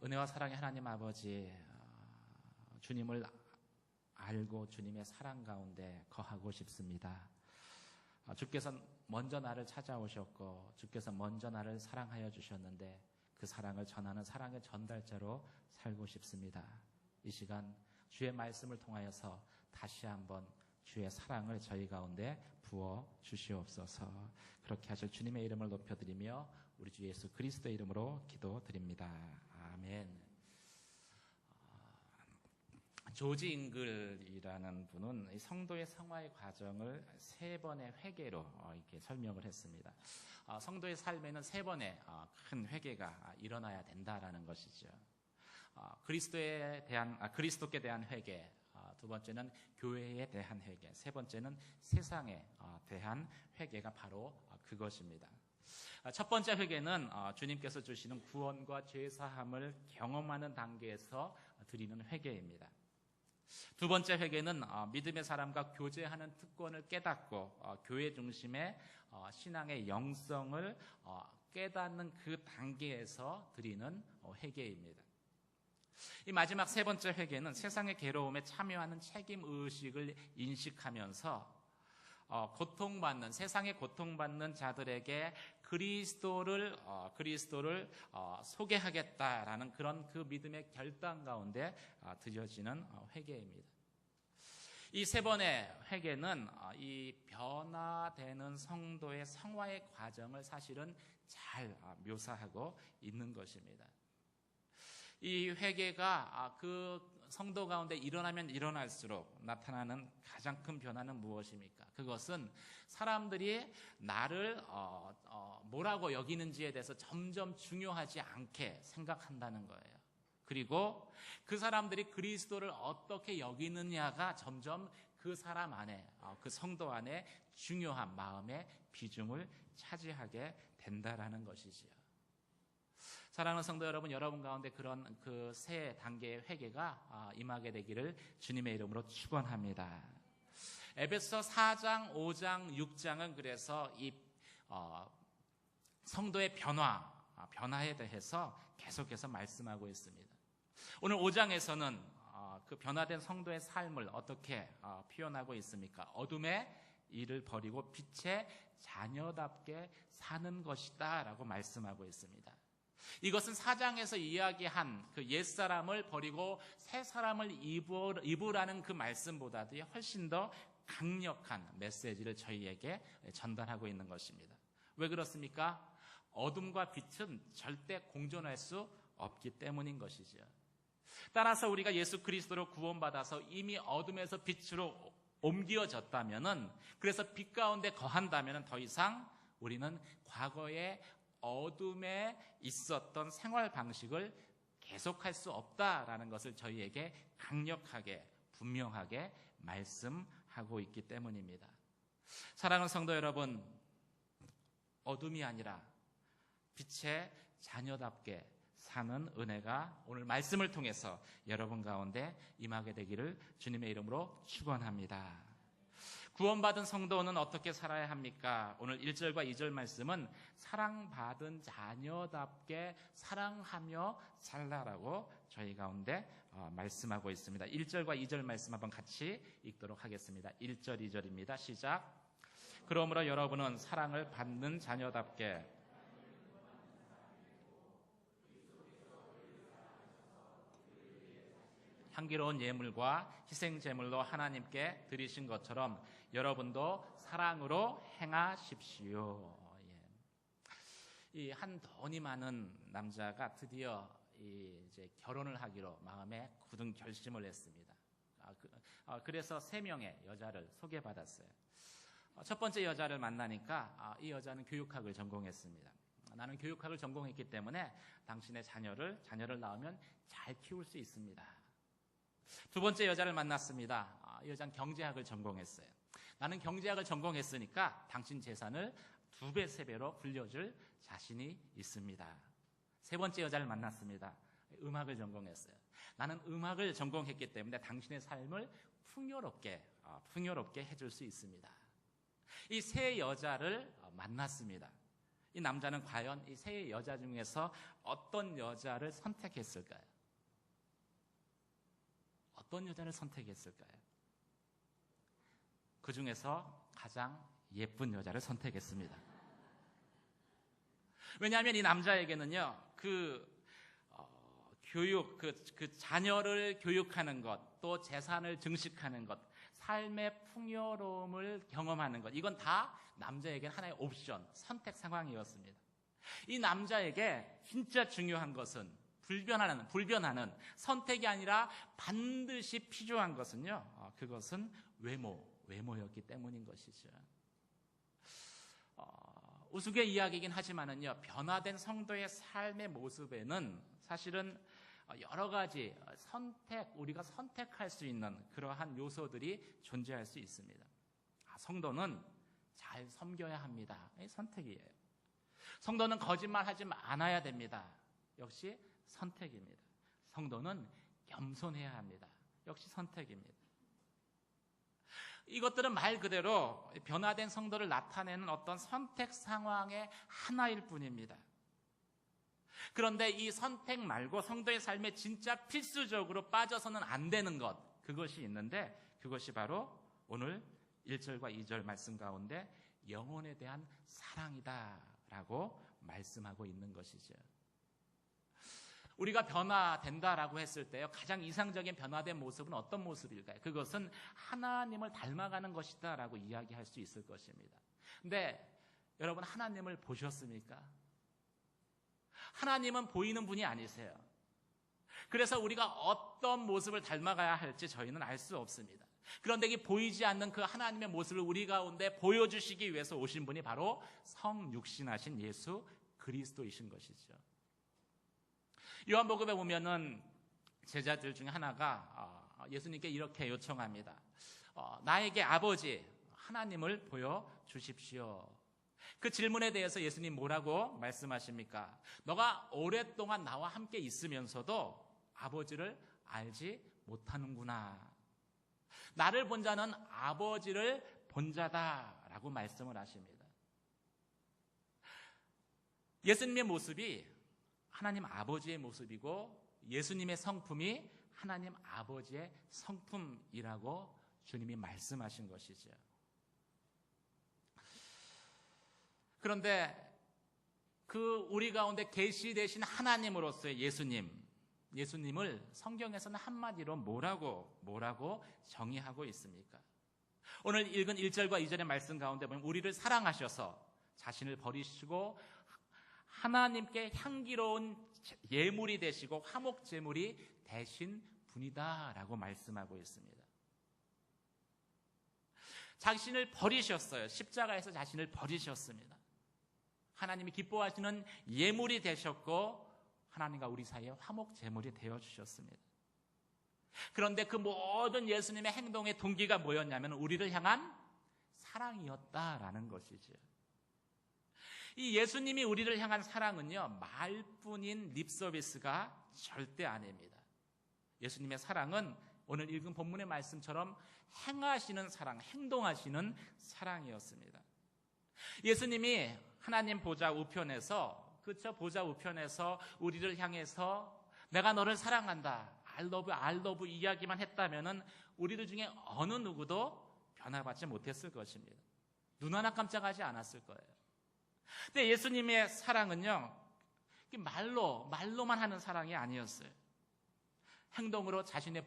은혜와 사랑의 하나님 아버지, 주님을 알고 주님의 사랑 가운데 거하고 싶습니다. 주께서 먼저 나를 찾아오셨고 주께서 먼저 나를 사랑하여 주셨는데 그 사랑을 전하는 사랑의 전달자로 살고 싶습니다. 이 시간 주의 말씀을 통하여서 다시 한번 주의 사랑을 저희 가운데 부어 주시옵소서. 그렇게 하실 주님의 이름을 높여드리며 우리 주 예수 그리스도의 이름으로 기도드립니다. 아멘. 조지 잉글이라는 분은 성도의 성화의 과정을 3번의 회개로 이렇게 설명을 했습니다. 성도의 삶에는 3번의 큰 회개가 일어나야 된다라는 것이죠. 그리스도께 대한 회개, 두 번째는 교회에 대한 회개, 세 번째는 세상에 대한 회개가 바로 그것입니다. 첫 번째 회개는 주님께서 주시는 구원과 죄사함을 경험하는 단계에서 드리는 회개입니다. 두 번째 회개는 믿음의 사람과 교제하는 특권을 깨닫고 교회 중심의 신앙의 영성을 깨닫는 그 단계에서 드리는 회개입니다. 이 마지막 세 번째 회개는 세상의 괴로움에 참여하는 책임의식을 인식하면서 세상에 고통받는 자들에게 그리스도를 소개하겠다라는 그런 그 믿음의 결단 가운데 드려지는 회개입니다. 이 3번의 회개는 이 변화되는 성도의 성화의 과정을 사실은 잘 묘사하고 있는 것입니다. 이 회개가 그 성도 가운데 일어나면 일어날수록 나타나는 가장 큰 변화는 무엇입니까? 그것은 사람들이 나를 뭐라고 여기는지에 대해서 점점 중요하지 않게 생각한다는 거예요. 그리고 그 사람들이 그리스도를 어떻게 여기느냐가 점점 그 사람 안에, 그 성도 안에 중요한 마음의 비중을 차지하게 된다라는 것이지요. 사랑하는 성도 여러분, 여러분 가운데 그런 그 세 단계의 회개가 임하게 되기를 주님의 이름으로 축원합니다. 에베소 4장, 5장, 6장은 그래서 이 성도의 변화에 대해서 계속해서 말씀하고 있습니다. 오늘 5장에서는 그 변화된 성도의 삶을 어떻게 표현하고 있습니까? 어둠의 일을 버리고 빛의 자녀답게 사는 것이다 라고 말씀하고 있습니다. 이것은 4장에서 이야기한 그 옛사람을 버리고 새 사람을 입으라는 그 말씀보다도 훨씬 더 강력한 메시지를 저희에게 전달하고 있는 것입니다. 왜 그렇습니까? 어둠과 빛은 절대 공존할 수 없기 때문인 것이죠. 따라서 우리가 예수 그리스도로 구원받아서 이미 어둠에서 빛으로 옮겨졌다면은, 그래서 빛 가운데 거한다면은 더 이상 우리는 과거에 어둠에 있었던 생활 방식을 계속할 수 없다라는 것을 저희에게 강력하게 분명하게 말씀하고 있기 때문입니다. 사랑하는 성도 여러분, 어둠이 아니라 빛의 자녀답게 사는 은혜가 오늘 말씀을 통해서 여러분 가운데 임하게 되기를 주님의 이름으로 축원합니다. 구원받은 성도는 어떻게 살아야 합니까? 오늘 1절과 2절 말씀은 사랑받은 자녀답게 사랑하며 살라라고 저희 가운데 말씀하고 있습니다. 1절과 2절 말씀 한번 같이 읽도록 하겠습니다. 1절, 2절입니다. 시작. 그러므로 여러분은 사랑을 받는 자녀답게 향기로운 예물과 희생 제물로 하나님께 드리신 것처럼 여러분도 사랑으로 행하십시오. 이 한 돈이 많은 남자가 드디어 이제 결혼을 하기로 마음에 굳은 결심을 했습니다. 그래서 3명의 여자를 소개받았어요. 첫 번째 여자를 만나니까 이 여자는 교육학을 전공했습니다. 나는 교육학을 전공했기 때문에 당신의 자녀를 낳으면 잘 키울 수 있습니다. 두 번째 여자를 만났습니다. 이 여자는 경제학을 전공했어요. 나는 경제학을 전공했으니까 당신 재산을 2배, 3배로 불려줄 자신이 있습니다. 세 번째 여자를 만났습니다. 음악을 전공했어요. 나는 음악을 전공했기 때문에 당신의 삶을 풍요롭게 해줄 수 있습니다. 이 세 여자를 만났습니다. 이 남자는 과연 이 세 여자 중에서 어떤 여자를 선택했을까요? 어떤 여자를 선택했을까요? 그 중에서 가장 예쁜 여자를 선택했습니다. 왜냐하면 이 남자에게는요, 교육, 그 자녀를 교육하는 것, 또 재산을 증식하는 것, 삶의 풍요로움을 경험하는 것, 이건 다 남자에게는 하나의 옵션, 선택 상황이었습니다. 이 남자에게 진짜 중요한 것은 불변하는 선택이 아니라 반드시 필요한 것은요, 그것은 외모였기 때문인 것이죠. 우스갯 이야기이긴 하지만은요, 변화된 성도의 삶의 모습에는 사실은 여러 가지 우리가 선택할 수 있는 그러한 요소들이 존재할 수 있습니다. 성도는 잘 섬겨야 합니다. 선택이에요. 성도는 거짓말하지 않아야 됩니다. 역시 선택입니다. 성도는 겸손해야 합니다. 역시 선택입니다. 이것들은 말 그대로 변화된 성도를 나타내는 어떤 선택 상황의 하나일 뿐입니다. 그런데 이 선택 말고 성도의 삶에 진짜 필수적으로 빠져서는 안 되는 것, 그것이 있는데 그것이 바로 오늘 1절과 2절 말씀 가운데 영혼에 대한 사랑이다라고 말씀하고 있는 것이죠. 우리가 변화된다라고 했을 때요, 가장 이상적인 변화된 모습은 어떤 모습일까요? 그것은 하나님을 닮아가는 것이다라고 이야기할 수 있을 것입니다. 근데 여러분, 하나님을 보셨습니까? 하나님은 보이는 분이 아니세요. 그래서 우리가 어떤 모습을 닮아가야 할지 저희는 알 수 없습니다. 그런데 이 보이지 않는 그 하나님의 모습을 우리 가운데 보여주시기 위해서 오신 분이 바로 성육신하신 예수 그리스도이신 것이죠. 요한복음에 보면은 제자들 중에 하나가 예수님께 이렇게 요청합니다. 나에게 아버지 하나님을 보여주십시오. 그 질문에 대해서 예수님 뭐라고 말씀하십니까? 너가 오랫동안 나와 함께 있으면서도 아버지를 알지 못하는구나. 나를 본 자는 아버지를 본 자다라고 말씀을 하십니다. 예수님의 모습이 하나님 아버지의 모습이고 예수님의 성품이 하나님 아버지의 성품이라고 주님이 말씀하신 것이죠. 그런데 우리 가운데 계시되신 하나님으로서의 예수님을 성경에서는 한마디로 뭐라고 정의하고 있습니까? 오늘 읽은 1절과 2절의 말씀 가운데 보면 우리를 사랑하셔서 자신을 버리시고 하나님께 향기로운 예물이 되시고 화목 제물이 되신 분이다라고 말씀하고 있습니다. 자신을 버리셨어요. 십자가에서 자신을 버리셨습니다. 하나님이 기뻐하시는 예물이 되셨고 하나님과 우리 사이에 화목 제물이 되어주셨습니다. 그런데 그 모든 예수님의 행동의 동기가 뭐였냐면 우리를 향한 사랑이었다라는 것이죠. 이 예수님이 우리를 향한 사랑은요, 말뿐인 립서비스가 절대 아닙니다. 예수님의 사랑은 오늘 읽은 본문의 말씀처럼 행하시는 사랑, 행동하시는 사랑이었습니다. 예수님이 하나님 보좌 우편에서 우리를 향해서 내가 너를 사랑한다, I love 이야기만 했다면은 우리들 중에 어느 누구도 변화받지 못했을 것입니다. 눈 하나 깜짝하지 않았을 거예요. 근데 예수님의 사랑은요, 말로만 하는 사랑이 아니었어요. 행동으로 자신의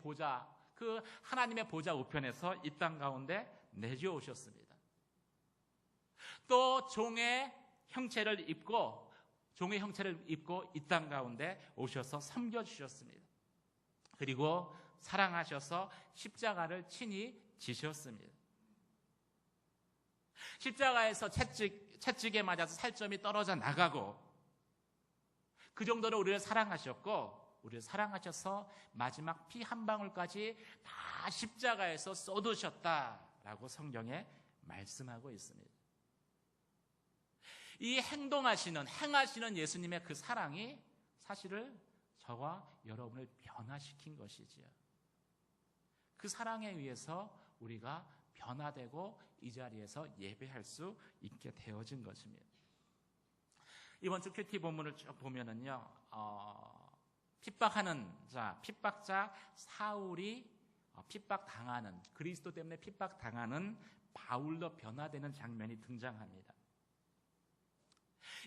그 하나님의 보좌 우편에서 이 땅 가운데 내려오셨습니다. 또 종의 형체를 입고 이 땅 가운데 오셔서 섬겨주셨습니다. 그리고 사랑하셔서 십자가를 친히 지셨습니다. 십자가에서 채찍에 맞아서 살점이 떨어져 나가고 그 정도로 우리를 사랑하셨고 우리를 사랑하셔서 마지막 피 한 방울까지 다 십자가에서 쏟으셨다라고 성경에 말씀하고 있습니다. 이 행하시는 예수님의 그 사랑이 사실을 저와 여러분을 변화시킨 것이지요. 그 사랑에 의해서 우리가 변화되고 이 자리에서 예배할 수 있게 되어진 것입니다. 이번 주 큐티 본문을 쭉 보면은요, 핍박자 사울이 핍박당하는, 그리스도 때문에 핍박당하는 바울로 변화되는 장면이 등장합니다.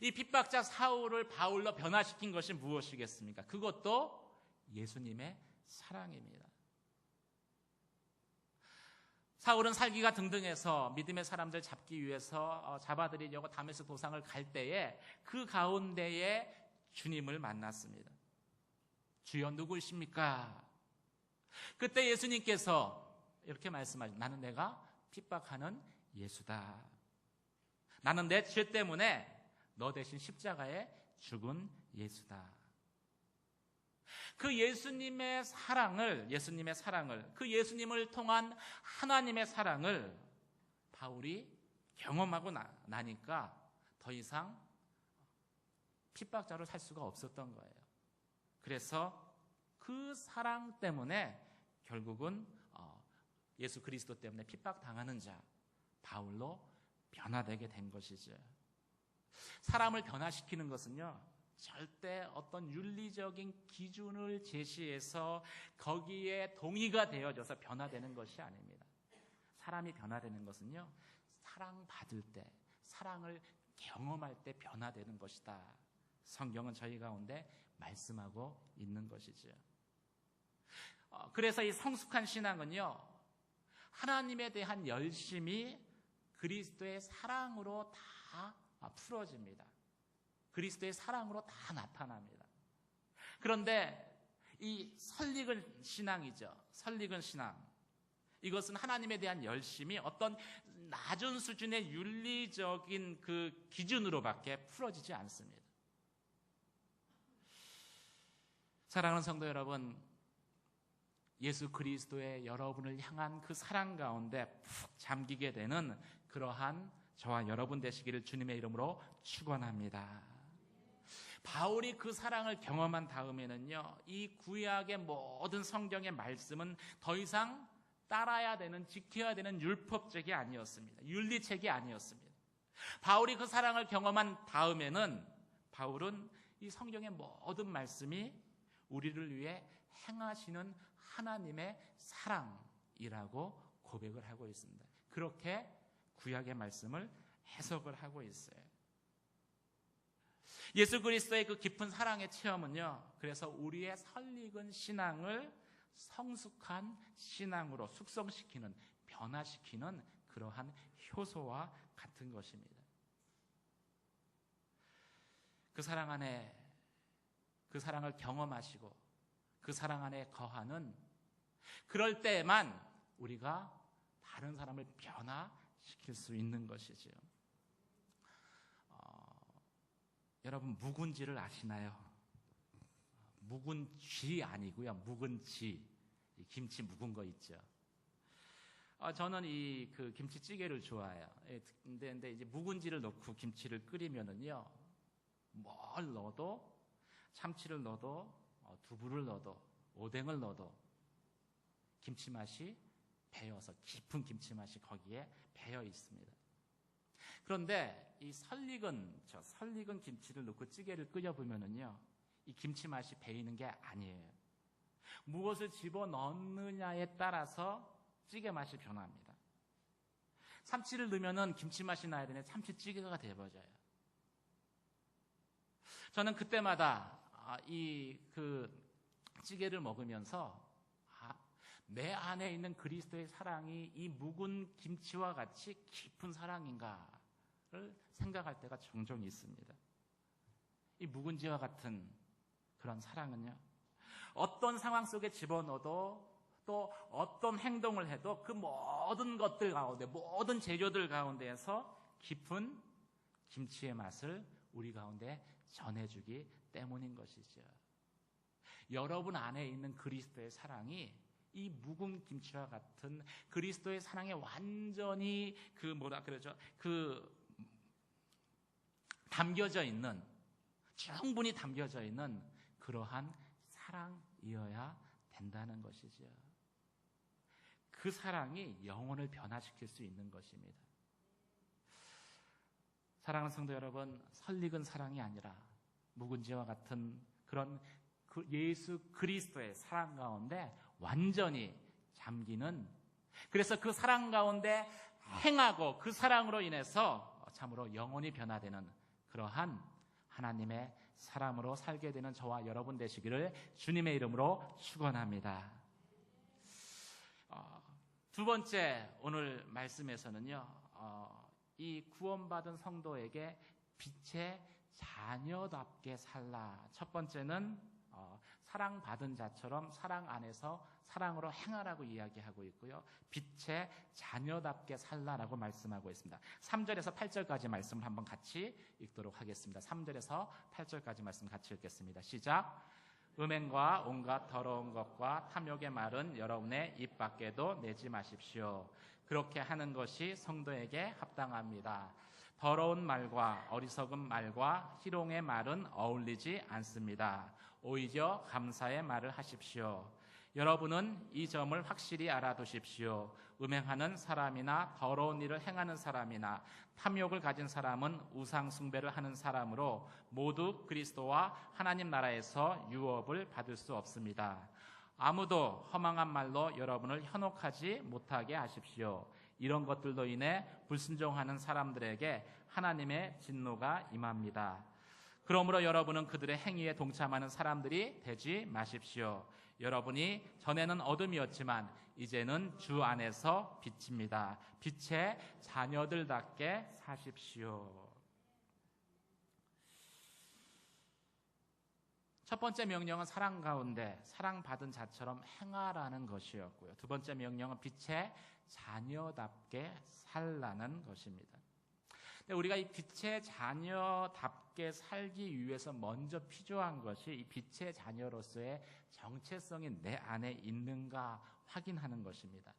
이 핍박자 사울을 바울로 변화시킨 것이 무엇이겠습니까? 그것도 예수님의 사랑입니다. 사울은 살기가 등등해서 믿음의 사람들 잡기 위해서 잡아들이려고 다메섹 도상을 갈 때에 그 가운데에 주님을 만났습니다. 주여 누구십니까? 그때 예수님께서 이렇게 말씀하셨습니다. 나는 내가 핍박하는 예수다. 나는 내 죄 때문에 너 대신 십자가에 죽은 예수다. 그 예수님의 사랑을, 그 예수님을 통한 하나님의 사랑을 바울이 경험하고 나니까 더 이상 핍박자로 살 수가 없었던 거예요. 그래서 그 사랑 때문에 결국은 예수 그리스도 때문에 핍박당하는 자 바울로 변화되게 된 것이죠. 사람을 변화시키는 것은요, 절대 어떤 윤리적인 기준을 제시해서 거기에 동의가 되어져서 변화되는 것이 아닙니다. 사람이 변화되는 것은요, 사랑받을 때, 사랑을 경험할 때 변화되는 것이다. 성경은 저희 가운데 말씀하고 있는 것이죠. 그래서 이 성숙한 신앙은요, 하나님에 대한 열심이 그리스도의 사랑으로 다 풀어집니다. 그리스도의 사랑으로 다 나타납니다. 그런데 이 설익은 신앙이죠. 설익은 신앙. 이것은 하나님에 대한 열심이 어떤 낮은 수준의 윤리적인 그 기준으로밖에 풀어지지 않습니다. 사랑하는 성도 여러분, 예수 그리스도의 여러분을 향한 그 사랑 가운데 푹 잠기게 되는 그러한 저와 여러분 되시기를 주님의 이름으로 축원합니다. 바울이 그 사랑을 경험한 다음에는요, 이 구약의 모든 성경의 말씀은 더 이상 따라야 되는, 지켜야 되는 율법책이 아니었습니다. 윤리책이 아니었습니다. 바울이 그 사랑을 경험한 다음에는 바울은 이 성경의 모든 말씀이 우리를 위해 행하시는 하나님의 사랑이라고 고백을 하고 있습니다. 그렇게 구약의 말씀을 해석을 하고 있어요. 예수 그리스도의 그 깊은 사랑의 체험은요, 그래서 우리의 설익은 신앙을 성숙한 신앙으로 숙성시키는, 변화시키는 그러한 효소와 같은 것입니다. 그 사랑 안에, 그 사랑을 경험하시고 그 사랑 안에 거하는, 그럴 때에만 우리가 다른 사람을 변화시킬 수 있는 것이지요. 여러분 묵은지를 아시나요? 묵은쥐 아니고요, 묵은지. 김치 묵은 거 있죠. 저는 이 그 김치찌개를 좋아해요. 근데 이제 묵은지를 넣고 김치를 끓이면은요, 뭘 넣어도, 참치를 넣어도, 두부를 넣어도, 오뎅을 넣어도 김치 맛이 배어서, 깊은 김치 맛이 거기에 배어 있습니다. 그런데 이 설익은 김치를 넣고 찌개를 끓여보면은요, 이 김치 맛이 배이는 게 아니에요. 무엇을 집어 넣느냐에 따라서 찌개 맛이 변합니다. 참치를 넣으면은 김치 맛이 나야 되는데 참치찌개가 되어버려요. 저는 그때마다 이 그 찌개를 먹으면서 내 안에 있는 그리스도의 사랑이 이 묵은 김치와 같이 깊은 사랑인가를 생각할 때가 종종 있습니다. 이 묵은지와 같은 그런 사랑은요, 어떤 상황 속에 집어넣어도, 또 어떤 행동을 해도 그 모든 것들 가운데, 모든 재료들 가운데에서 깊은 김치의 맛을 우리 가운데 전해주기 때문인 것이죠. 여러분 안에 있는 그리스도의 사랑이 이 묵은 김치와 같은 그리스도의 사랑에 완전히 담겨져 있는, 충분히 담겨져 있는 그러한 사랑이어야 된다는 것이죠. 그 사랑이 영혼을 변화시킬 수 있는 것입니다. 사랑하는 성도 여러분, 설익은 사랑이 아니라 묵은지와 같은 그런 예수 그리스도의 사랑 가운데 완전히 잠기는, 그래서 그 사랑 가운데 행하고 그 사랑으로 인해서 참으로 영혼이 변화되는 그러한 하나님의 사람으로 살게 되는 저와 여러분 되시기를 주님의 이름으로 축원합니다. 두 번째 오늘 말씀에서는요, 이 구원받은 성도에게 빛의 자녀답게 살라. 첫 번째는 사랑받은 자처럼 사랑 안에서 사랑으로 행하라고 이야기하고 있고요, 빛의 자녀답게 살라라고 말씀하고 있습니다. 3절에서 8절까지 말씀을 한번 같이 읽도록 하겠습니다. 3절에서 8절까지 말씀 같이 읽겠습니다. 시작. 음행과 온갖 더러운 것과 탐욕의 말은 여러분의 입 밖에도 내지 마십시오. 그렇게 하는 것이 성도에게 합당합니다. 더러운 말과 어리석은 말과 희롱의 말은 어울리지 않습니다. 오히려 감사의 말을 하십시오. 여러분은 이 점을 확실히 알아두십시오. 음행하는 사람이나 더러운 일을 행하는 사람이나 탐욕을 가진 사람은 우상 숭배를 하는 사람으로 모두 그리스도와 하나님 나라에서 유업을 받을 수 없습니다. 아무도 허망한 말로 여러분을 현혹하지 못하게 하십시오. 이런 것들로 인해 불순종하는 사람들에게 하나님의 진노가 임합니다. 그러므로 여러분은 그들의 행위에 동참하는 사람들이 되지 마십시오. 여러분이 전에는 어둠이었지만 이제는 주 안에서 빛입니다. 빛의 자녀들답게 사십시오. 첫 번째 명령은 사랑 가운데 사랑받은 자처럼 행하라는 것이었고요, 두 번째 명령은 빛의 자녀답게 살라는 것입니다. 우리가 이 빛의 자녀답게 살기 위해서 먼저 필요한 것이 이 빛의 자녀로서의 정체성이 내 안에 있는가 확인하는 것입니다.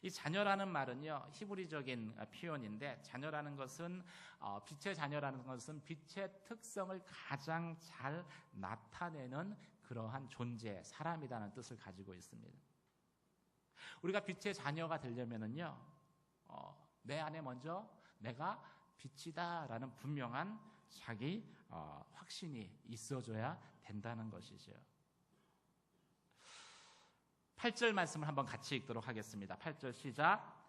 이 자녀라는 말은요, 히브리적인 표현인데, 자녀라는 것은 빛의 자녀라는 것은 빛의 특성을 가장 잘 나타내는 그러한 존재, 사람이라는 뜻을 가지고 있습니다. 우리가 빛의 자녀가 되려면은요, 내 안에 먼저 내가 빛이다라는 분명한 자기 확신이 있어줘야 된다는 것이죠. 8절 말씀을 한번 같이 읽도록 하겠습니다. 8절 시작.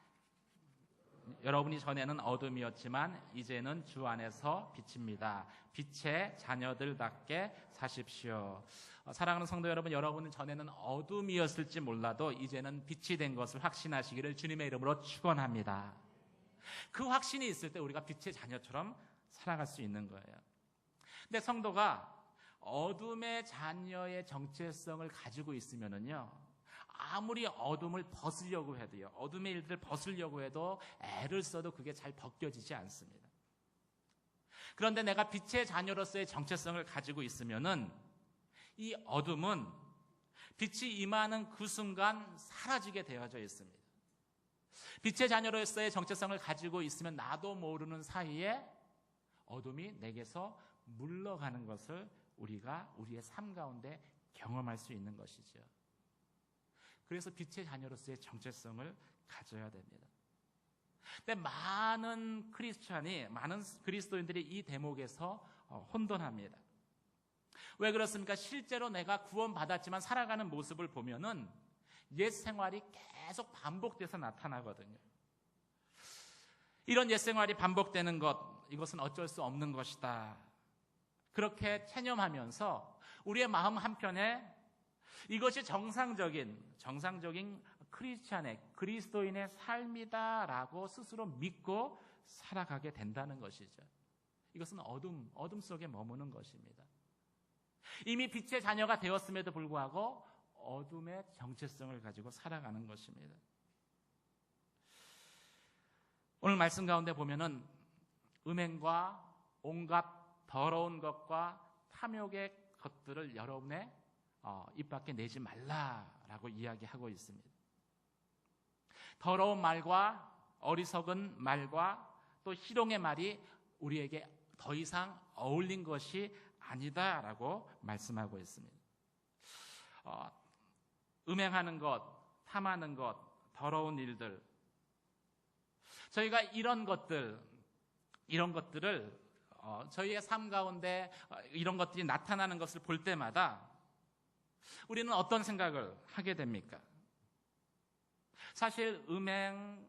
여러분이 전에는 어둠이었지만 이제는 주 안에서 빛입니다. 빛의 자녀들답게 사십시오. 사랑하는 성도 여러분, 여러분은 전에는 어둠이었을지 몰라도 이제는 빛이 된 것을 확신하시기를 주님의 이름으로 축원합니다. 그 확신이 있을 때 우리가 빛의 자녀처럼 살아갈 수 있는 거예요. 근데 성도가 어둠의 자녀의 정체성을 가지고 있으면은요, 아무리 어둠을 벗으려고 해도요, 어둠의 일들을 벗으려고 해도 애를 써도 그게 잘 벗겨지지 않습니다. 그런데 내가 빛의 자녀로서의 정체성을 가지고 있으면은 이 어둠은 빛이 임하는 그 순간 사라지게 되어져 있습니다. 빛의 자녀로서의 정체성을 가지고 있으면 나도 모르는 사이에 어둠이 내게서 물러가는 것을 우리가 우리의 삶 가운데 경험할 수 있는 것이죠. 그래서 빛의 자녀로서의 정체성을 가져야 됩니다. 근데 많은 크리스찬이, 많은 그리스도인들이 이 대목에서 혼돈합니다. 왜 그렇습니까? 실제로 내가 구원받았지만 살아가는 모습을 보면은 옛 생활이 계속 반복돼서 나타나거든요. 이런 옛 생활이 반복되는 것, 이것은 어쩔 수 없는 것이다. 그렇게 체념하면서 우리의 마음 한편에 이것이 정상적인 크리스찬의, 그리스도인의 삶이다라고 스스로 믿고 살아가게 된다는 것이죠. 이것은 어둠 속에 머무는 것입니다. 이미 빛의 자녀가 되었음에도 불구하고 어둠의 정체성을 가지고 살아가는 것입니다. 오늘 말씀 가운데 보면은 음행과 온갖 더러운 것과 탐욕의 것들을 여러분의 입 밖에 내지 말라라고 이야기하고 있습니다. 더러운 말과 어리석은 말과 또 희롱의 말이 우리에게 더 이상 어울린 것이 아니다라고 말씀하고 있습니다. 음행하는 것, 탐하는 것, 더러운 일들, 저희가 이런 것들, 이런 것들을 저희의 삶 가운데 이런 것들이 나타나는 것을 볼 때마다 우리는 어떤 생각을 하게 됩니까? 사실 음행,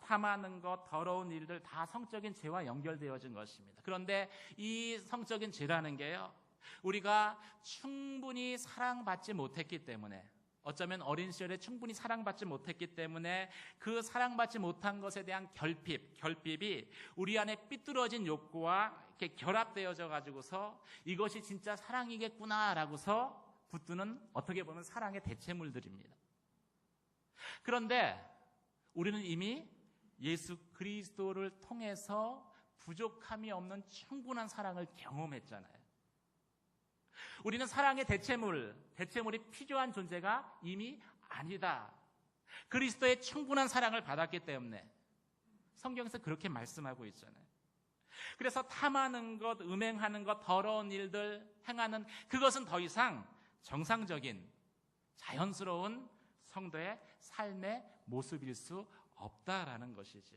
탐하는 것, 더러운 일들 다 성적인 죄와 연결되어진 것입니다. 그런데 이 성적인 죄라는 게요, 우리가 충분히 사랑받지 못했기 때문에, 어쩌면 어린 시절에 충분히 사랑받지 못했기 때문에 그 사랑받지 못한 것에 대한 결핍이 우리 안에 삐뚤어진 욕구와 이렇게 결합되어져 가지고서 이것이 진짜 사랑이겠구나라고서 붙드는, 어떻게 보면 사랑의 대체물들입니다. 그런데 우리는 이미 예수 그리스도를 통해서 부족함이 없는 충분한 사랑을 경험했잖아요. 우리는 사랑의 대체물이 필요한 존재가 이미 아니다. 그리스도의 충분한 사랑을 받았기 때문에 성경에서 그렇게 말씀하고 있잖아요. 그래서 탐하는 것, 음행하는 것, 더러운 일들 행하는 그것은 더 이상 정상적인 자연스러운 성도의 삶의 모습일 수 없다라는 것이죠.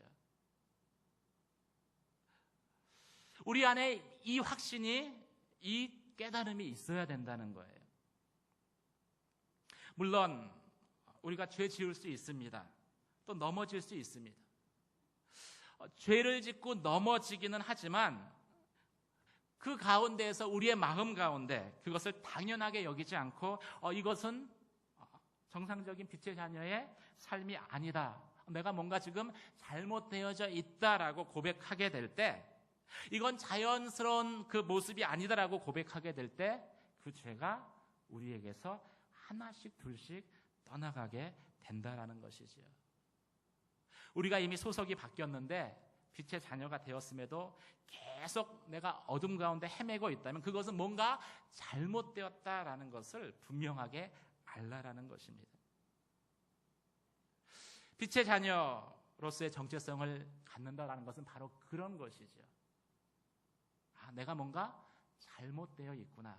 우리 안에 이 확신이, 이 깨달음이 있어야 된다는 거예요. 물론 우리가 죄 지을 수 있습니다. 또 넘어질 수 있습니다. 죄를 짓고 넘어지기는 하지만 그 가운데에서 우리의 마음 가운데 그것을 당연하게 여기지 않고 이것은 정상적인 빛의 자녀의 삶이 아니다. 내가 뭔가 지금 잘못되어져 있다라고 고백하게 될 때, 이건 자연스러운 그 모습이 아니다라고 고백하게 될 때 그 죄가 우리에게서 하나씩 둘씩 떠나가게 된다라는 것이지요. 우리가 이미 소속이 바뀌었는데 빛의 자녀가 되었음에도 계속 내가 어둠 가운데 헤매고 있다면 그것은 뭔가 잘못되었다라는 것을 분명하게 알라라는 것입니다. 빛의 자녀로서의 정체성을 갖는다라는 것은 바로 그런 것이죠. 내가 뭔가 잘못되어 있구나.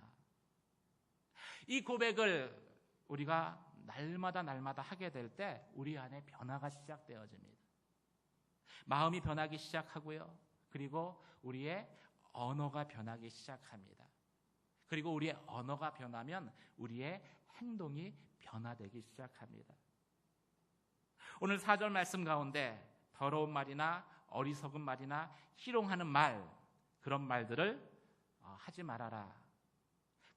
이 고백을 우리가 날마다 하게 될 때 우리 안에 변화가 시작되어집니다. 마음이 변하기 시작하고요. 그리고 우리의 언어가 변하기 시작합니다. 그리고 우리의 언어가 변하면 우리의 행동이 변화되기 시작합니다. 오늘 4절 말씀 가운데 더러운 말이나 어리석은 말이나 희롱하는 말, 그런 말들을 하지 말아라.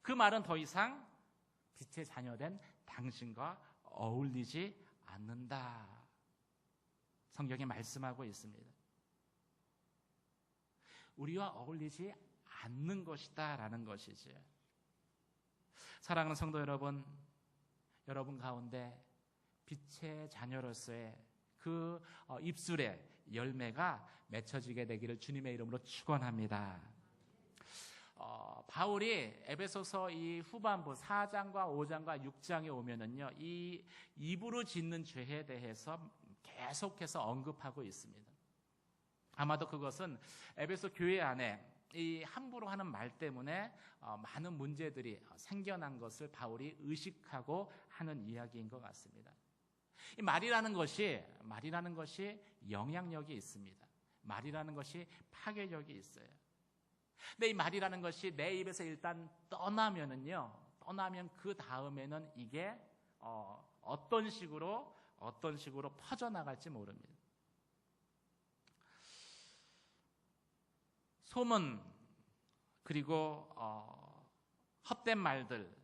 그 말은 더 이상 빛의 자녀된 당신과 어울리지 않는다. 성경에 말씀하고 있습니다. 우리와 어울리지 않는 것이다 라는 것이지. 사랑하는 성도 여러분, 여러분 가운데 빛의 자녀로서의 그 입술의 열매가 맺혀지게 되기를 주님의 이름으로 축원합니다. 바울이 에베소서 이 후반부 4장과 5장과 6장에 오면은요, 이 입으로 짓는 죄에 대해서 계속해서 언급하고 있습니다. 아마도 그것은 에베소 교회 안에 이 함부로 하는 말 때문에 많은 문제들이 생겨난 것을 바울이 의식하고 하는 이야기인 것 같습니다. 이 말이라는 것이 영향력이 있습니다. 말이라는 것이 파괴력이 있어요. 근데 이 말이라는 것이 내 입에서 일단 떠나면 그 다음에는 이게 어떤 식으로 퍼져나갈지 모릅니다. 소문, 그리고 헛된 말들,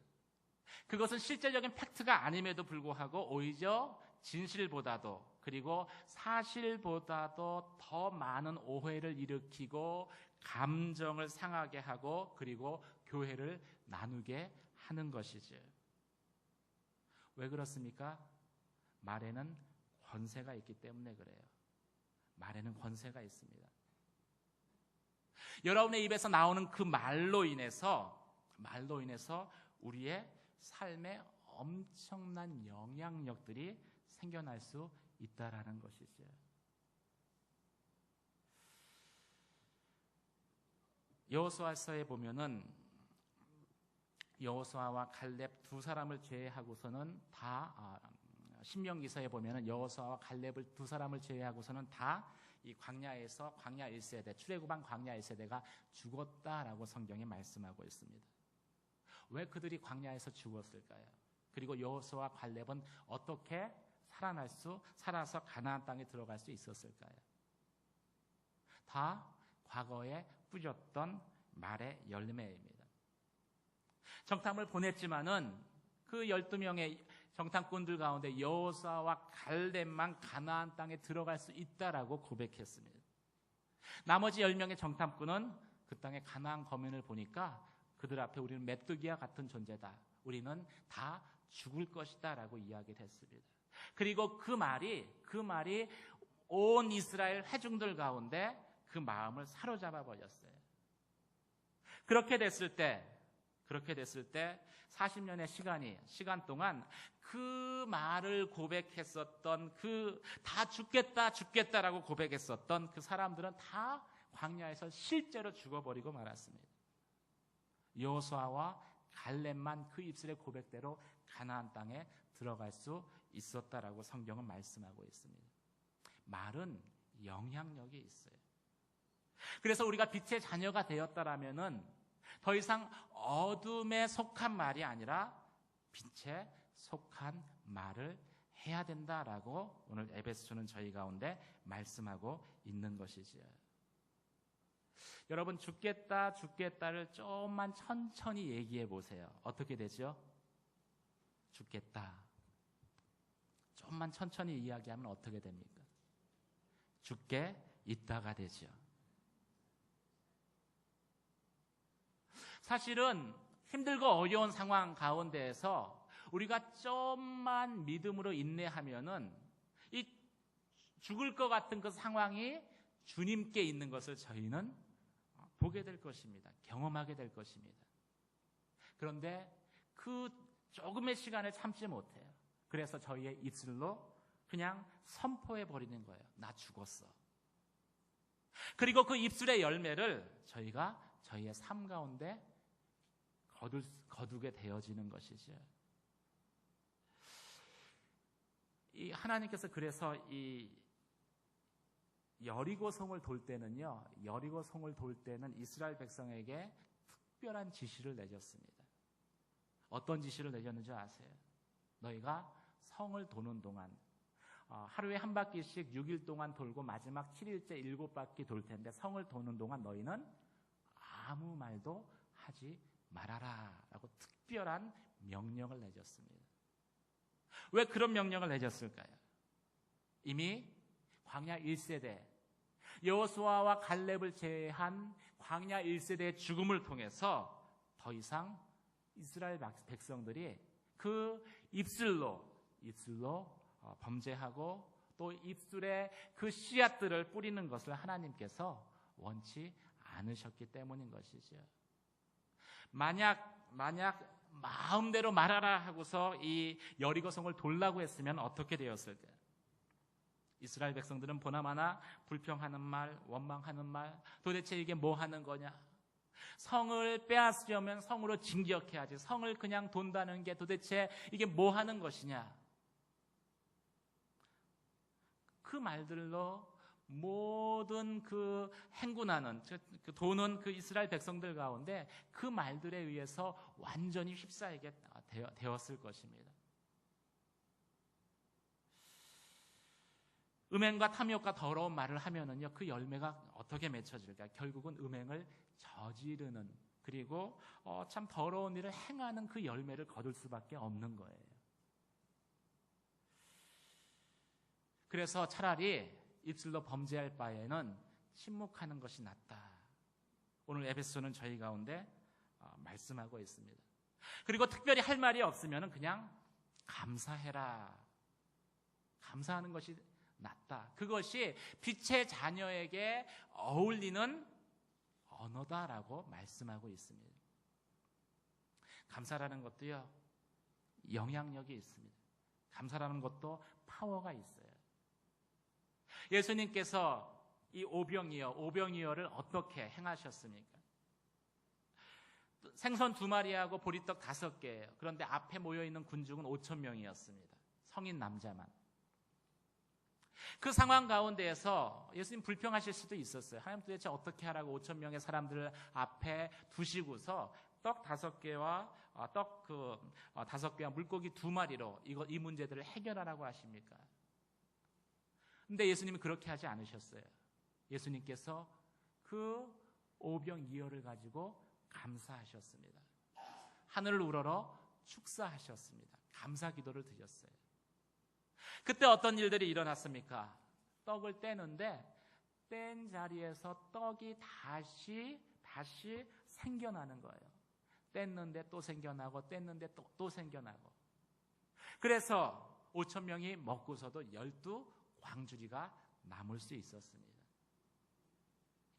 그것은 실제적인 팩트가 아님에도 불구하고 오히려 진실보다도, 그리고 사실보다도 더 많은 오해를 일으키고 감정을 상하게 하고, 그리고 교회를 나누게 하는 것이죠. 왜 그렇습니까? 말에는 권세가 있기 때문에 그래요. 말에는 권세가 있습니다. 여러분의 입에서 나오는 그 말로 인해서 우리의 삶에 엄청난 영향력들이 생겨날 수 있다라는 것이죠. 여호수아서에 보면은 여호수아와 갈렙 두 사람을 제외하고서는 다 신명기서에 보면은 여호수아와 갈렙을 두 사람을 제외하고서는 다 이 광야에서 광야 1세대, 출애굽한 광야 1세대가 죽었다라고 성경이 말씀하고 있습니다. 왜 그들이 광야에서 죽었을까요? 그리고 여호수아와 갈렙은 어떻게 살아서 가나안 땅에 들어갈 수 있었을까요? 다 과거에 뿌렸던 말의 열매입니다. 정탐을 보냈지만은 그 12명의 정탐꾼들 가운데 여호수아와 갈렙만 가나안 땅에 들어갈 수 있다라고 고백했습니다. 나머지 10명의 정탐꾼은 그 땅의 가나안 거민을 보니까 그들 앞에 우리는 메뚜기와 같은 존재다. 우리는 다 죽을 것이다 라고 이야기를 했습니다. 그리고 그 말이 온 이스라엘 회중들 가운데 그 마음을 사로잡아 버렸어요. 그렇게 됐을 때 40년의 시간 동안 그 말을 고백했었던 다 죽겠다라고 고백했었던 그 사람들은 다 광야에서 실제로 죽어버리고 말았습니다. 여호수아와 갈렙만 그 입술의 고백대로 가나안 땅에 들어갈 수 있었다라고 성경은 말씀하고 있습니다. 말은 영향력이 있어요. 그래서 우리가 빛의 자녀가 되었다라면은 더 이상 어둠에 속한 말이 아니라 빛에 속한 말을 해야 된다라고 오늘 에베소서는 저희 가운데 말씀하고 있는 것이지요. 여러분, 죽겠다를 조금만 천천히 얘기해 보세요. 어떻게 되죠? 죽겠다. 조금만 천천히 이야기하면 어떻게 됩니까? 죽게 있다가 되죠. 사실은 힘들고 어려운 상황 가운데에서 우리가 좀만 믿음으로 인내하면은 이 죽을 것 같은 그 상황이 주님께 있는 것을 저희는 보게 될 것입니다. 경험하게 될 것입니다. 그런데 그 조금의 시간을 참지 못해요. 그래서 저희의 입술로 그냥 선포해 버리는 거예요. 나 죽었어. 그리고 그 입술의 열매를 저희가 저희의 삶 가운데 거두게 되어지는 것이죠. 이 하나님께서 그래서 이 여리고성을 돌 때는요, 여리고성을 돌 때는 이스라엘 백성에게 특별한 지시를 내렸습니다. 어떤 지시를 내렸는지 아세요? 너희가 성을 도는 동안 하루에 한 바퀴씩 6일 동안 돌고 마지막 7일째 7바퀴 돌 텐데 성을 도는 동안 너희는 아무 말도 하지 말아라 라고 특별한 명령을 내렸습니다. 왜 그런 명령을 내렸을까요? 이미 광야 1세대 여호수아와 갈렙을 제외한 광야 1세대의 죽음을 통해서 더 이상 이스라엘 백성들이 그 입술로 범죄하고 또 입술에 그 씨앗들을 뿌리는 것을 하나님께서 원치 않으셨기 때문인 것이죠. 만약 마음대로 말하라 하고서 이 여리고성을 돌라고 했으면 어떻게 되었을까요? 이스라엘 백성들은 보나마나 불평하는 말, 원망하는 말, 도대체 이게 뭐 하는 거냐? 성을 빼앗으려면 성으로 진격해야지. 성을 그냥 돈다는 게 도대체 이게 뭐 하는 것이냐? 그 말들로 모든 그 행군하는, 그 도는 그 이스라엘 백성들 가운데 그 말들에 의해서 완전히 휩싸이게 되었을 것입니다. 음행과 탐욕과 더러운 말을 하면은요, 그 열매가 어떻게 맺혀질까? 결국은 음행을 저지르는, 그리고 참 더러운 일을 행하는 그 열매를 거둘 수밖에 없는 거예요. 그래서 차라리 입술로 범죄할 바에는 침묵하는 것이 낫다. 오늘 에베소는 저희 가운데 말씀하고 있습니다. 그리고 특별히 할 말이 없으면 그냥 감사해라. 감사하는 것이 낫다. 그것이 빛의 자녀에게 어울리는 언어다라고 말씀하고 있습니다. 감사라는 것도요, 영향력이 있습니다. 감사라는 것도 파워가 있어요. 예수님께서 이 오병이어를 어떻게 행하셨습니까? 생선 2마리하고 보리떡 5개예요. 그런데 앞에 모여있는 군중은 5,000명이었습니다. 성인 남자만. 그 상황 가운데에서 예수님 불평하실 수도 있었어요. 하나님 도대체 어떻게 하라고 5천 명의 사람들 앞에 두시고서 떡 5개와 떡 5개와 물고기 2마리로 이 문제들을 해결하라고 하십니까? 근데 예수님은 그렇게 하지 않으셨어요. 예수님께서 그 오병이어를 가지고 감사하셨습니다. 하늘을 우러러 축사하셨습니다. 감사 기도를 드렸어요. 그때 어떤 일들이 일어났습니까? 떡을 떼는데 뗀 자리에서 떡이 다시 생겨나는 거예요. 뗐는데 또 생겨나고 뗐는데 또 생겨나고. 그래서 5천 명이 먹고서도 12광주리가 남을 수 있었습니다.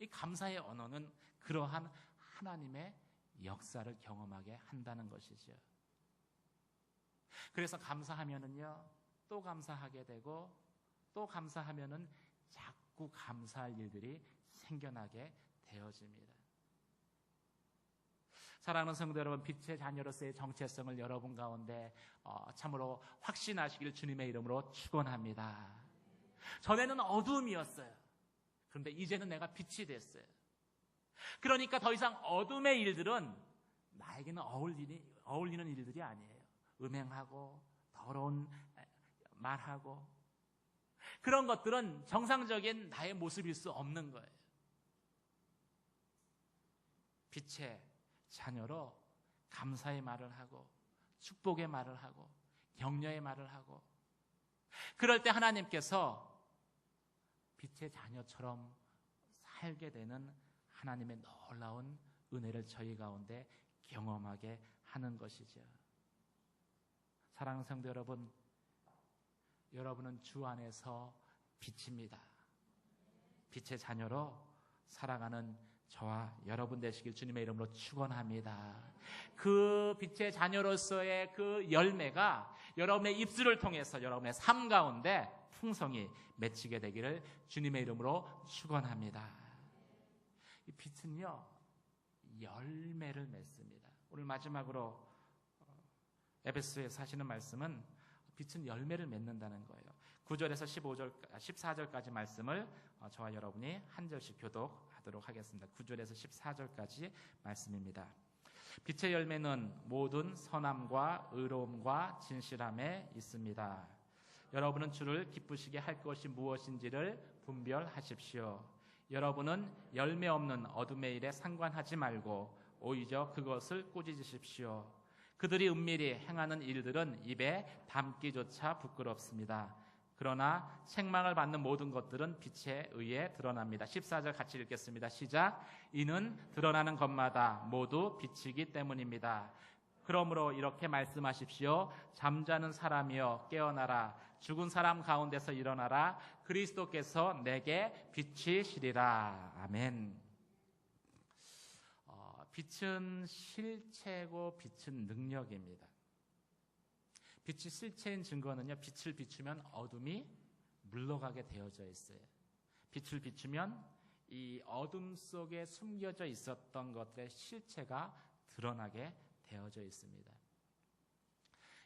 이 감사의 언어는 그러한 하나님의 역사를 경험하게 한다는 것이죠. 그래서 감사하면은요, 또 감사하게 되고, 또 감사하면은 자꾸 감사할 일들이 생겨나게 되어집니다. 사랑하는 성도 여러분, 빛의 자녀로서의 정체성을 여러분 가운데 참으로 확신하시길 주님의 이름으로 축원합니다. 전에는 어두움이었어요. 그런데 이제는 내가 빛이 됐어요. 그러니까 더 이상 어둠의 일들은 나에게는 어울리는 일들이 아니에요. 음행하고 더러운 말하고 그런 것들은 정상적인 나의 모습일 수 없는 거예요. 빛의 자녀로 감사의 말을 하고 축복의 말을 하고 격려의 말을 하고, 그럴 때 하나님께서 빛의 자녀처럼 살게 되는 하나님의 놀라운 은혜를 저희 가운데 경험하게 하는 것이죠. 사랑하는 성도 여러분, 여러분은 주 안에서 빛입니다. 빛의 자녀로 살아가는 저와 여러분 되시길 주님의 이름으로 축원합니다. 그 빛의 자녀로서의 그 열매가 여러분의 입술을 통해서 여러분의 삶 가운데 풍성히 맺히게 되기를 주님의 이름으로 축원합니다. 이 빛은요, 열매를 맺습니다. 오늘 마지막으로 에베소에서 하시는 말씀은 빛은 열매를 맺는다는 거예요. 9절에서 14절까지 말씀을 저와 여러분이 한 절씩 교독하도록 하겠습니다. 9절에서 14절까지 말씀입니다. 빛의 열매는 모든 선함과 의로움과 진실함에 있습니다. 여러분은 주를 기쁘시게 할 것이 무엇인지를 분별하십시오. 여러분은 열매 없는 어둠의 일에 상관하지 말고 오히려 그것을 꾸짖으십시오. 그들이 은밀히 행하는 일들은 입에 담기조차 부끄럽습니다. 그러나 책망을 받는 모든 것들은 빛에 의해 드러납니다. 14절 같이 읽겠습니다. 시작. 이는 드러나는 것마다 모두 빛이기 때문입니다. 그러므로 이렇게 말씀하십시오. 잠자는 사람이여 깨어나라. 죽은 사람 가운데서 일어나라. 그리스도께서 내게 빛이시리라. 아멘. 빛은 실체고 빛은 능력입니다. 빛이 실체인 증거는요, 빛을 비추면 어둠이 물러가게 되어져 있어요. 빛을 비추면 이 어둠 속에 숨겨져 있었던 것들의 실체가 드러나게 되어져 있습니다.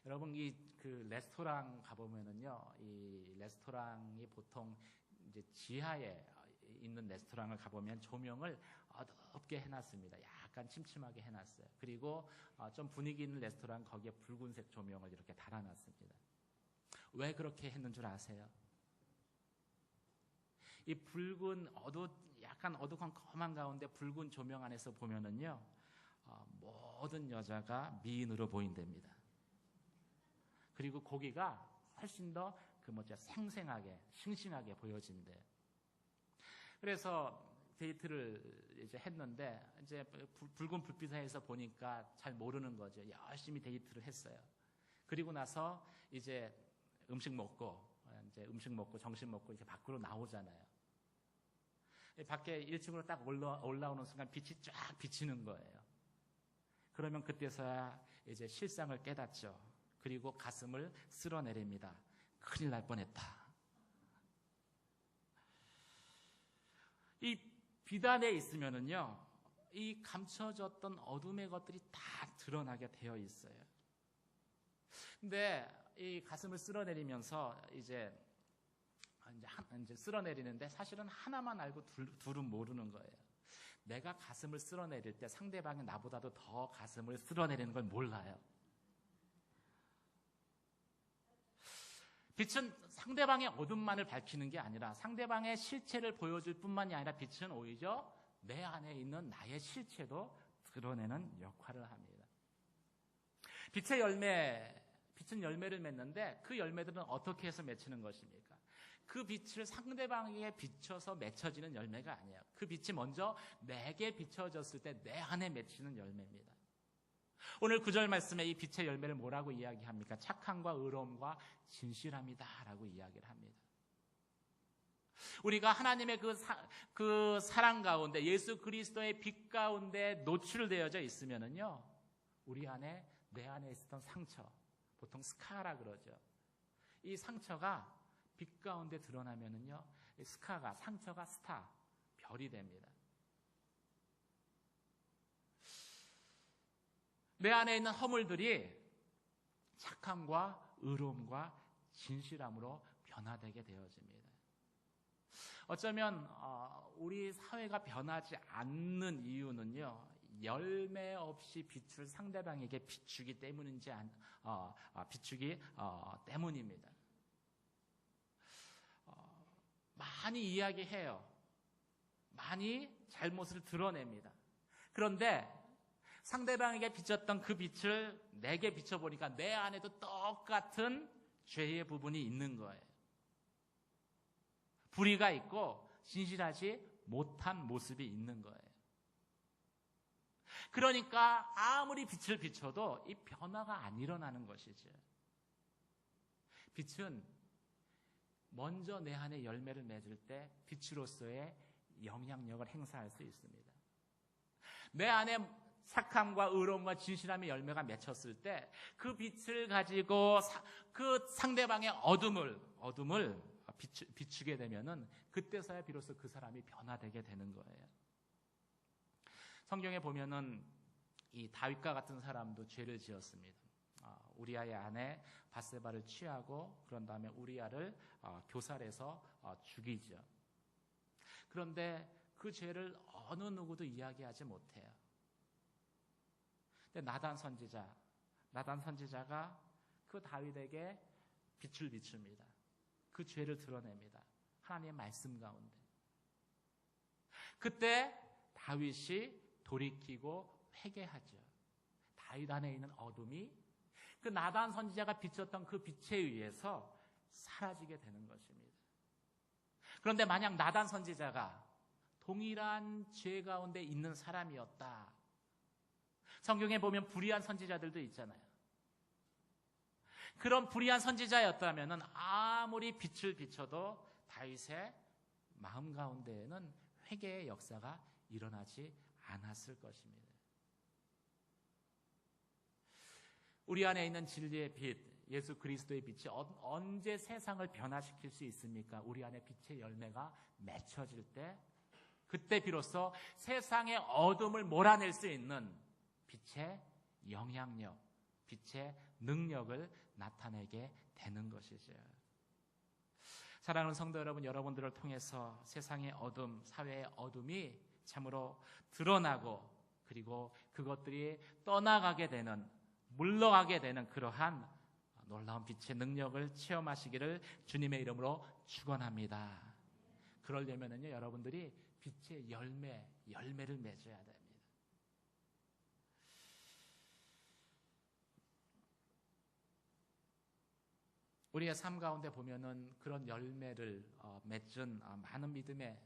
여러분, 그 레스토랑 가보면은요, 이 레스토랑이 보통 이제 지하에 있는 레스토랑을 가보면 조명을 어둡게 해놨습니다. 약간 침침하게 해놨어요. 그리고 좀 분위기 있는 레스토랑 거기에 붉은색 조명을 이렇게 달아놨습니다. 왜 그렇게 했는 줄 아세요? 이 붉은 약간 어두컴컴한 가운데 붉은 조명 안에서 보면은요, 모든 여자가 미인으로 보인답니다. 그리고 고기가 훨씬 더 생생하게, 싱싱하게 보여진대요. 그래서 데이트를 이제 했는데, 이제 붉은 불빛 사이에서 보니까 잘 모르는 거죠. 열심히 데이트를 했어요. 그리고 나서 이제 음식 먹고 점심 먹고 이제 밖으로 나오잖아요. 밖에 1층으로 딱 올라오는 순간 빛이 쫙 비치는 거예요. 그러면 그때서야 이제 실상을 깨닫죠. 그리고 가슴을 쓸어내립니다. 큰일 날 뻔했다. 이 빛 안에 있으면은요, 이 감춰졌던 어둠의 것들이 다 드러나게 되어 있어요. 근데 이 가슴을 쓸어내리면서 이제 이제 쓸어내리는데 사실은 하나만 알고 둘은 모르는 거예요. 내가 가슴을 쓸어내릴 때 상대방이 나보다도 더 가슴을 쓸어내리는 걸 몰라요. 빛은 상대방의 어둠만을 밝히는 게 아니라 상대방의 실체를 보여줄 뿐만이 아니라 빛은 오히려 내 안에 있는 나의 실체도 드러내는 역할을 합니다. 빛은 열매를 맺는데 그 열매들은 어떻게 해서 맺히는 것입니까? 그 빛을 상대방에게 비춰서 맺혀지는 열매가 아니에요. 그 빛이 먼저 내게 비춰졌을 때 내 안에 맺히는 열매입니다. 오늘 9절 말씀에 이 빛의 열매를 뭐라고 이야기합니까? 착함과 의로움과 진실함이다라고 이야기를 합니다. 우리가 하나님의 그 사랑 가운데 예수 그리스도의 빛 가운데 노출되어져 있으면은요, 내 안에 있었던 상처, 보통 스카라 그러죠. 이 상처가 빛 가운데 드러나면은요, 상처가 스타, 별이 됩니다. 내 안에 있는 허물들이 착함과 의로움과 진실함으로 변화되게 되어집니다. 어쩌면 우리 사회가 변하지 않는 이유는요, 열매 없이 빛을 상대방에게 비추기 때문인지 비추기 때문입니다. 많이 이야기해요. 많이 잘못을 드러냅니다. 그런데 상대방에게 비쳤던 그 빛을 내게 비춰보니까 내 안에도 똑같은 죄의 부분이 있는 거예요. 불의가 있고 진실하지 못한 모습이 있는 거예요. 그러니까 아무리 빛을 비춰도 이 변화가 안 일어나는 것이죠. 빛은 먼저 내 안에 열매를 맺을 때 빛으로서의 영향력을 행사할 수 있습니다. 내 안에 착함과 의로움과 진실함의 열매가 맺혔을 때 그 빛을 가지고 그 상대방의 어둠을 비추게 되면은 그때서야 비로소 그 사람이 변화되게 되는 거예요. 성경에 보면은 이 다윗과 같은 사람도 죄를 지었습니다. 우리아의 아내 밧세바를 취하고 그런 다음에 우리아를 교살해서 죽이죠. 그런데 그 죄를 어느 누구도 이야기하지 못해요. 근데 나단 선지자가 그 다윗에게 빛을 비춥니다. 그 죄를 드러냅니다. 하나님의 말씀 가운데. 그때 다윗이 돌이키고 회개하죠. 다윗 안에 있는 어둠이 그 나단 선지자가 비쳤던 그 빛에 의해서 사라지게 되는 것입니다. 그런데 만약 나단 선지자가 동일한 죄 가운데 있는 사람이었다. 성경에 보면 불의한 선지자들도 있잖아요. 그런 불의한 선지자였다면 아무리 빛을 비춰도 다윗의 마음 가운데에는 회개의 역사가 일어나지 않았을 것입니다. 우리 안에 있는 진리의 빛, 예수 그리스도의 빛이 언제 세상을 변화시킬 수 있습니까? 우리 안에 빛의 열매가 맺혀질 때, 그때 비로소 세상의 어둠을 몰아낼 수 있는 빛의 영향력, 빛의 능력을 나타내게 되는 것이죠. 사랑하는 성도 여러분, 여러분들을 통해서 세상의 어둠, 사회의 어둠이 참으로 드러나고 그리고 그것들이 떠나가게 되는, 물러가게 되는 그러한 놀라운 빛의 능력을 체험하시기를 주님의 이름으로 축원합니다. 그러려면요, 여러분들이 빛의 열매를 맺어야 됩니다. 우리의 삶 가운데 보면은 그런 열매를 맺은 많은 믿음의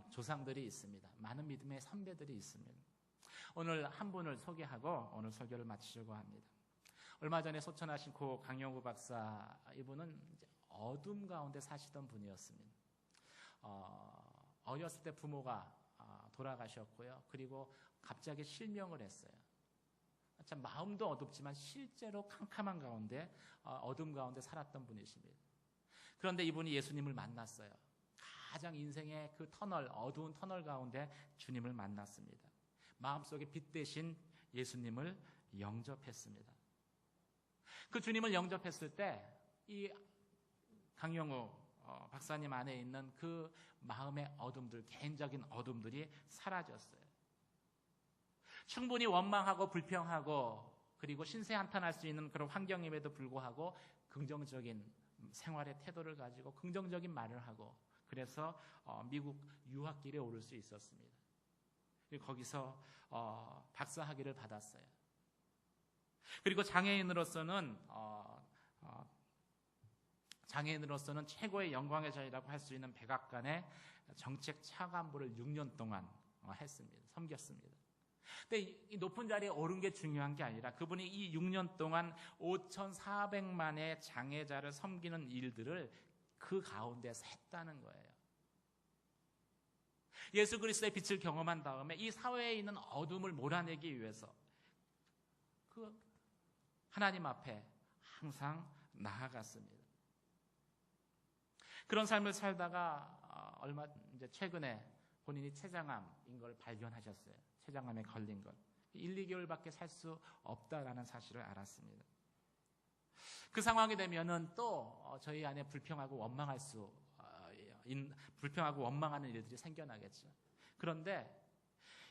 조상들이 있습니다. 많은 믿음의 선배들이 있습니다. 오늘 한 분을 소개하고 오늘 설교를 마치려고 합니다. 얼마 전에 소천하신 고 강영구 박사, 이분은 이제 어둠 가운데 사시던 분이었습니다. 어렸을 때 부모가 돌아가셨고요. 그리고 갑자기 실명을 했어요. 참 마음도 어둡지만 실제로 캄캄한 가운데, 어둠 가운데 살았던 분이십니다. 그런데 이분이 예수님을 만났어요. 가장 인생의 그 어두운 터널 가운데 주님을 만났습니다. 마음속에 빛 대신 예수님을 영접했습니다. 그 주님을 영접했을 때 이 강영우 박사님 안에 있는 그 마음의 어둠들, 개인적인 어둠들이 사라졌어요. 충분히 원망하고 불평하고 그리고 신세한탄할 수 있는 그런 환경임에도 불구하고 긍정적인 생활의 태도를 가지고 긍정적인 말을 하고, 그래서 미국 유학길에 오를 수 있었습니다. 그리고 거기서 박사학위를 받았어요. 그리고 장애인으로서는 최고의 영광의 자리라고 할 수 있는 백악관의 정책 차관보를 6년 동안 했습니다. 섬겼습니다. 근데 이 높은 자리에 오른 게 중요한 게 아니라 그분이 이 6년 동안 5,400만의 장애자를 섬기는 일들을 그 가운데서 했다는 거예요. 예수 그리스도의 빛을 경험한 다음에 이 사회에 있는 어둠을 몰아내기 위해서 그 하나님 앞에 항상 나아갔습니다. 그런 삶을 살다가 이제 최근에 본인이 췌장암인 걸 발견하셨어요. 췌장암에 걸린 것. 1, 2개월밖에 살 수 없다라는 사실을 알았습니다. 그 상황이 되면은 또 저희 안에 불평하고 원망하는 일들이 생겨나겠죠. 그런데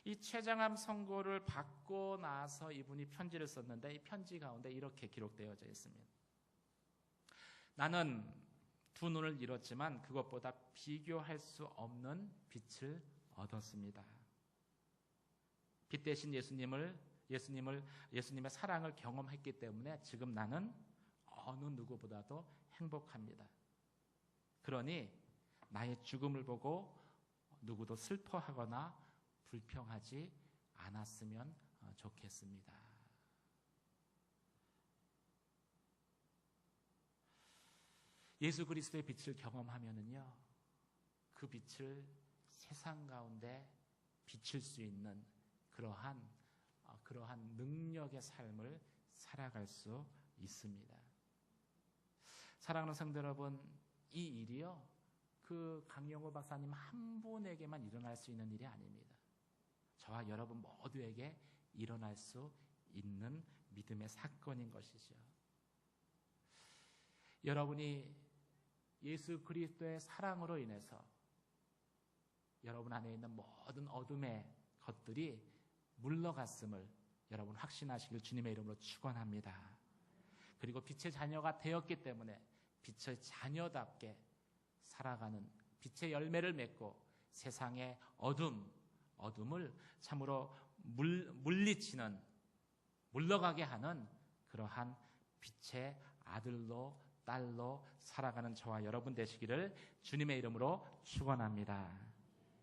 이 췌장암 선고를 받고 나서 이분이 편지를 썼는데 이 편지 가운데 이렇게 기록되어져 있습니다. 나는 두 눈을 잃었지만 그것보다 비교할 수 없는 빛을 얻었습니다. 빛 대신 예수님의 사랑을 경험했기 때문에 지금 나는 어느 누구보다도 행복합니다. 그러니 나의 죽음을 보고 누구도 슬퍼하거나 불평하지 않았으면 좋겠습니다. 예수 그리스도의 빛을 경험하면은요, 그 빛을 세상 가운데 비칠 수 있는 그러한 능력의 삶을 살아갈 수 있습니다. 사랑하는 성도 여러분, 이 일이요, 그 강영호 박사님 한 분에게만 일어날 수 있는 일이 아닙니다. 저와 여러분 모두에게 일어날 수 있는 믿음의 사건인 것이죠. 여러분이 예수 그리스도의 사랑으로 인해서 여러분 안에 있는 모든 어둠의 것들이 물러갔음을 여러분 확신하시길 주님의 이름으로 축원합니다. 그리고 빛의 자녀가 되었기 때문에 빛의 자녀답게 살아가는, 빛의 열매를 맺고 세상의 어둠을 참으로 물리치는, 물러가게 하는 그러한 빛의 아들로 딸로 살아가는 저와 여러분 되시기를 주님의 이름으로 축원합니다.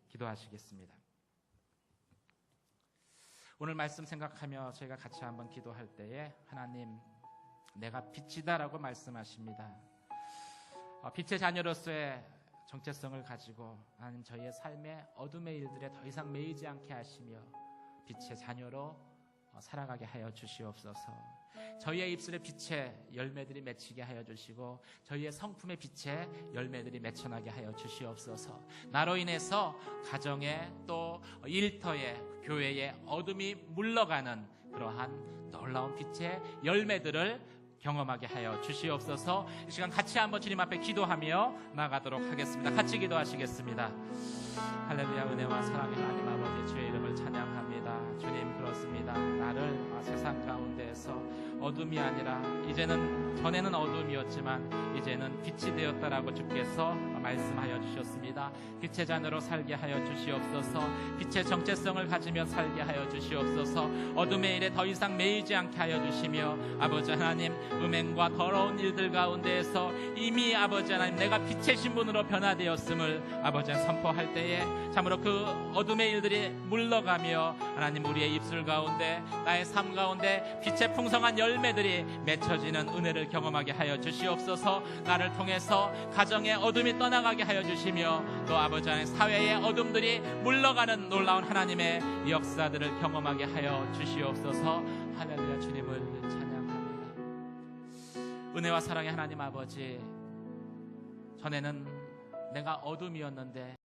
기도하시겠습니다. 오늘 말씀 생각하며 저희가 같이 한번 기도할 때에 하나님, 내가 빛이다라고 말씀하십니다. 빛의 자녀로서의 정체성을 가지고 하나님, 저희의 삶의 어둠의 일들에 더 이상 매이지 않게 하시며 빛의 자녀로 살아가게 하여 주시옵소서. 저희의 입술에 빛의 열매들이 맺히게 하여 주시고 저희의 성품의 빛의 열매들이 맺혀나게 하여 주시옵소서. 나로 인해서 가정에 또 일터에 교회에 어둠이 물러가는 그러한 놀라운 빛의 열매들을 경험하게 하여 주시옵소서. 이 시간 같이 한번 주님 앞에 기도하며 나가도록 하겠습니다. 같이 기도하시겠습니다. 할렐루야. 은혜와 사랑의 하나님 아버지, 주의 이름을 찬양합니다. 주님, 그렇습니다. 나를 세상 가운데에서 어둠이 아니라 전에는 어둠이었지만 이제는 빛이 되었다라고 주께서 말씀하여 주셨습니다. 빛의 자녀로 살게 하여 주시옵소서. 빛의 정체성을 가지며 살게 하여 주시옵소서. 어둠의 일에 더 이상 매이지 않게 하여 주시며 아버지 하나님, 음행과 더러운 일들 가운데에서 이미 아버지 하나님, 내가 빛의 신분으로 변화되었음을 아버지 선포할 때에 참으로 그 어둠의 일들이 물러가며 하나님, 우리의 입술 가운데, 나의 삶 가운데 빛의 풍성한 열매들이 맺혀지는 은혜를 경험하게 하여 주시옵소서. 나를 통해서 가정의 어둠이 떠나가게 하여 주시며 또 아버지 하나님, 사회의 어둠들이 물러가는 놀라운 하나님의 역사들을 경험하게 하여 주시옵소서. 할렐루야. 주님을 찬양합니다. 은혜와 사랑의 하나님 아버지, 전에는 내가 어둠이었는데